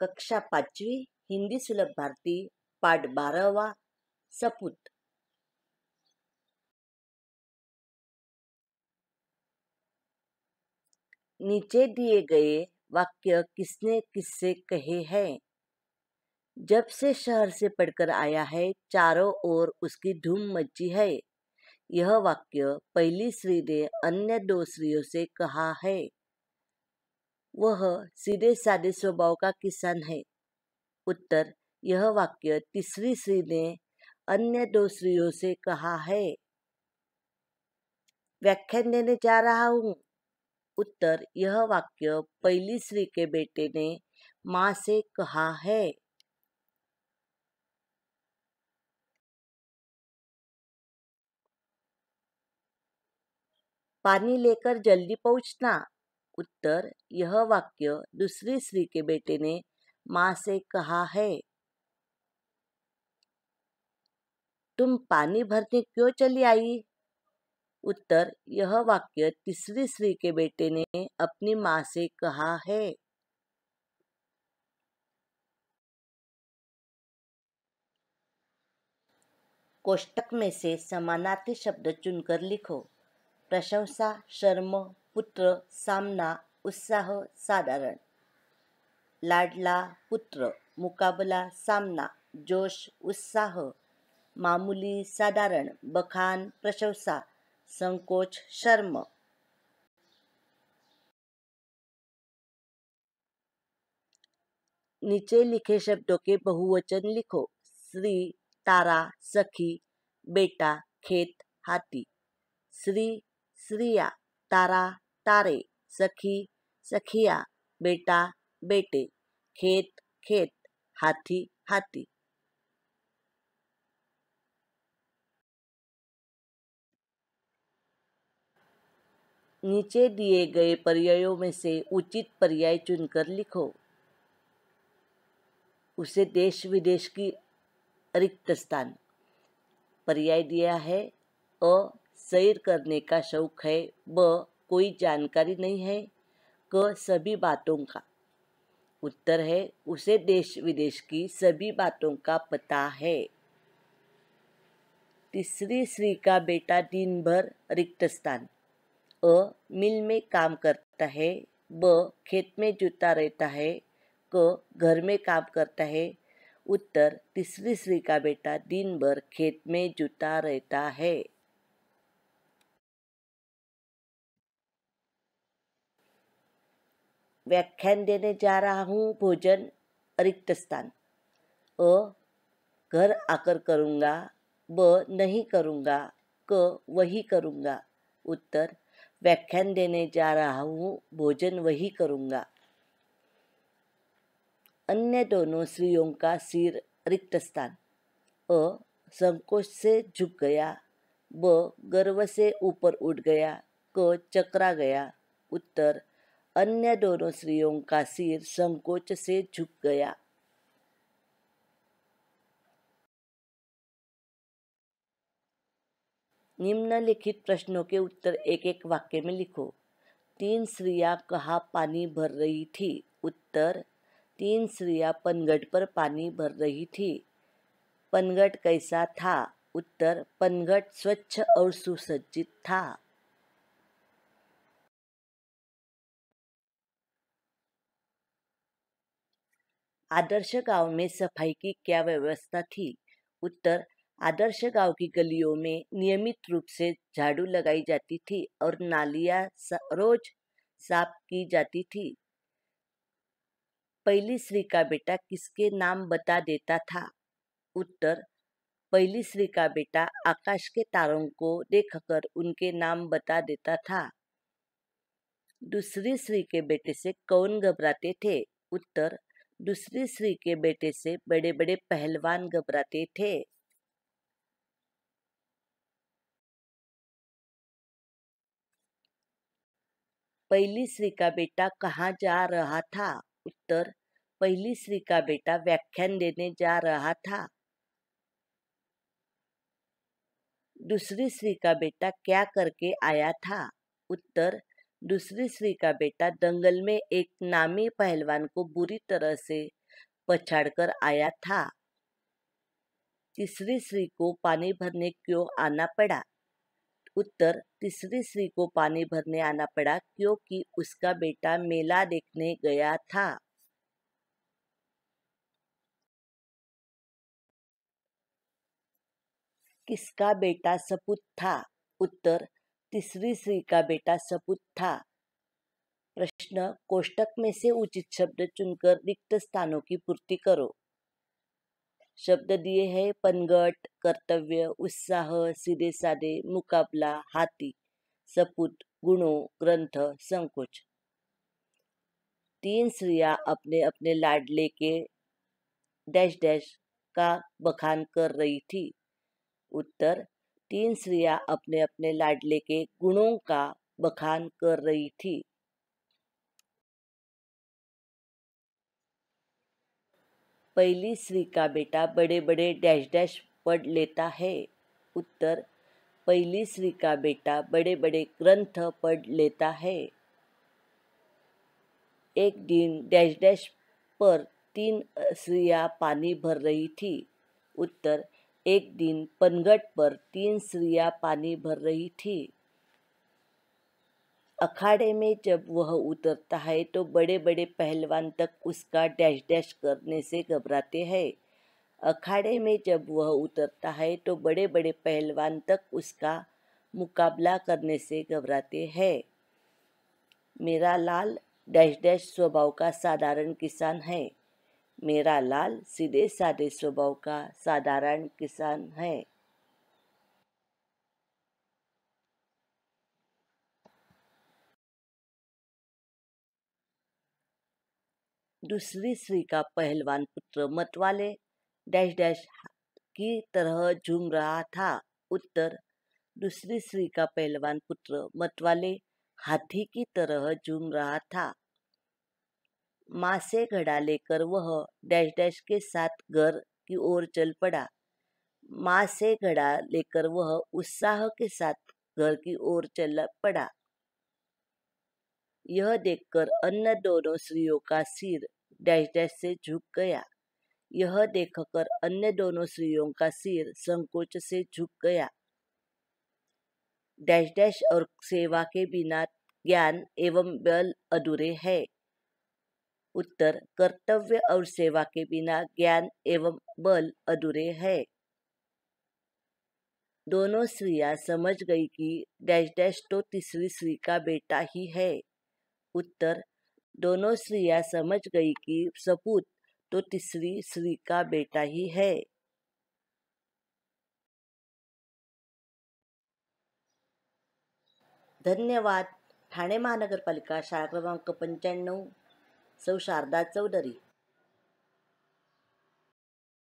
कक्षा 5वी हिंदी सुलभ भारती पाठ 12वां सपूत। नीचे दिए गए वाक्य किसने किससे कहे हैं? जब से शहर से पढ़कर आया है चारों ओर उसकी धूम मची है। यह वाक्य पहली स्त्री ने अन्य दो स्त्रियों से कहा है। वह सीधे साधे स्वभाव का किसान है। उत्तर, यह वाक्य तीसरी स्त्री ने अन्य दो स्त्रियों से कहा है। व्याख्यान देने जा रहा हूँ। उत्तर, यह वाक्य पहली स्त्री के बेटे ने माँ से कहा है। पानी लेकर जल्दी पहुँचना। उत्तर, यह वाक्य दूसरी स्त्री के बेटे ने माँ से कहा है। तुम पानी भरने क्यों चली आई? उत्तर, यह वाक्य तीसरी स्त्री के बेटे ने अपनी माँ से कहा है। कोष्टक में से समानार्थी शब्द चुनकर लिखो। प्रशंसा, शर्म, पुत्र, सामना, उत्साह, साधारण। लाडला, पुत्र, मुकाबला, सामना, जोश, उत्साह, मामूली, साधारण, बखान, प्रशंसा, संकोच, शर्म। नीचे लिखे शब्दों के बहुवचन लिखो। श्री, तारा, सखी, बेटा, खेत, हाथी। श्री, श्रिया, तारा, तारे, सखी, सखिया, बेटा, बेटे, खेत, खेत, हाथी, हाथी। नीचे दिए गए पर्यायों में से उचित पर्याय चुनकर लिखो। उसे देश विदेश की रिक्त स्थान। पर्याय दिया है। अ, सैर करने का शौक है। ब, कोई जानकारी नहीं है। क, सभी बातों का। उत्तर है, उसे देश विदेश की सभी बातों का पता है। तीसरी स्त्री का बेटा दिन भर रिक्त स्थान। अ, मिल में काम करता है। ब, खेत में जुता रहता है। क, घर में काम करता है। उत्तर, तीसरी स्त्री का बेटा दिन भर खेत में जुता रहता है। व्याख्यान देने जा रहा हूँ। भोजन रिक्त स्थान। अ, घर आकर करूँगा। ब, नहीं करूँगा। क, वही करूँगा। उत्तर, व्याख्यान देने जा रहा हूँ। भोजन वही करूँगा। अन्य दोनों स्त्रियों का सिर रिक्त स्थान। अ, संकोच से झुक गया। ब, गर्व से ऊपर उठ गया। क, चकरा गया। उत्तर, अन्य दोनों स्त्रियों का सिर संकोच से झुक गया। निम्नलिखित प्रश्नों के उत्तर एक एक वाक्य में लिखो। 3 स्त्रियां कहाँ पानी भर रही थी? उत्तर, 3 स्त्रियां पनघट पर पानी भर रही थी। पनघट कैसा था? उत्तर, पनघट स्वच्छ और सुसज्जित था। आदर्श गांव में सफाई की क्या व्यवस्था थी? उत्तर, आदर्श गांव की गलियों में नियमित रूप से झाड़ू लगाई जाती थी और नालियां रोज साफ की जाती थी। पहली स्त्री का बेटा किसके नाम बता देता था? उत्तर, पहली स्त्री का बेटा आकाश के तारों को देखकर उनके नाम बता देता था। दूसरी स्त्री के बेटे से कौन घबराते थे? उत्तर, दूसरी स्त्री के बेटे से बड़े बड़े पहलवान घबराते थे। पहली स्त्री का बेटा कहाँ जा रहा था? उत्तर, पहली स्त्री का बेटा व्याख्यान देने जा रहा था। दूसरी स्त्री का बेटा क्या करके आया था? उत्तर, दूसरी स्त्री का बेटा दंगल में एक नामी पहलवान को बुरी तरह से पछाड़कर आया था। तीसरी स्त्री को पानी भरने क्यों आना पड़ा? उत्तर, तीसरी स्त्री को पानी भरने आना पड़ा क्योंकि उसका बेटा मेला देखने गया था। किसका बेटा सपूत था? उत्तर, तीसरी स्त्री का बेटा सपूत था। प्रश्न, कोष्टक में से उचित शब्द चुनकर रिक्त स्थानों की पूर्ति करो। शब्द दिए हैं पनघट, कर्तव्य, उत्साह, सीधे साधे, मुकाबला, हाथी, सपूत, गुणों, ग्रंथ, संकोच। तीन स्त्रियां अपने अपने लाडले के डैश डैश का बखान कर रही थी। उत्तर, तीन स्त्रियां अपने अपने लाडले के गुणों का बखान कर रही थी। पहली स्त्री का बेटा बड़े बड़े डैश डैश पढ़ लेता है। उत्तर, पहली स्त्री का बेटा बड़े बड़े ग्रंथ पढ़ लेता है। एक दिन डैश डैश पर तीन स्त्रियां पानी भर रही थी। उत्तर, एक दिन पनघट पर तीन स्त्रियां पानी भर रही थी। अखाड़े में जब वह उतरता है तो बड़े बड़े पहलवान तक उसका डैश डैश करने से घबराते हैं। अखाड़े में जब वह उतरता है तो बड़े बड़े पहलवान तक उसका मुकाबला करने से घबराते हैं। मेरा लाल डैश डैश स्वभाव का साधारण किसान है। मेरा लाल सीधे साधे स्वभाव का साधारण किसान है। दूसरी स्त्री का पहलवान पुत्र मतवाले डैश डैश की तरह झूम रहा था। उत्तर, दूसरी स्त्री का पहलवान पुत्र मतवाले हाथी की तरह झूम रहा था। माँ से घड़ा लेकर वह डैश डैश के साथ घर की ओर चल पड़ा। माँ से घड़ा लेकर वह उत्साह के साथ घर की ओर चल पड़ा। यह देखकर अन्य दोनों स्त्रियों का सिर डैश डैश से झुक गया। यह देखकर अन्य दोनों स्त्रियों का सिर संकोच से झुक गया। डैश डैश और सेवा के बिना ज्ञान एवं बल अधूरे है। उत्तर, कर्तव्य और सेवा के बिना ज्ञान एवं बल अधूरे है। दोनों स्त्रियां समझ गई कि डैश डैश तो तीसरी स्त्री का बेटा ही है। उत्तर, दोनों स्त्रियां समझ गई कि सपूत तो तीसरी स्त्री का बेटा ही है। धन्यवाद. ठाणे महानगरपालिका शाळा क्रमांक 95 सौ शारदा चौधरी.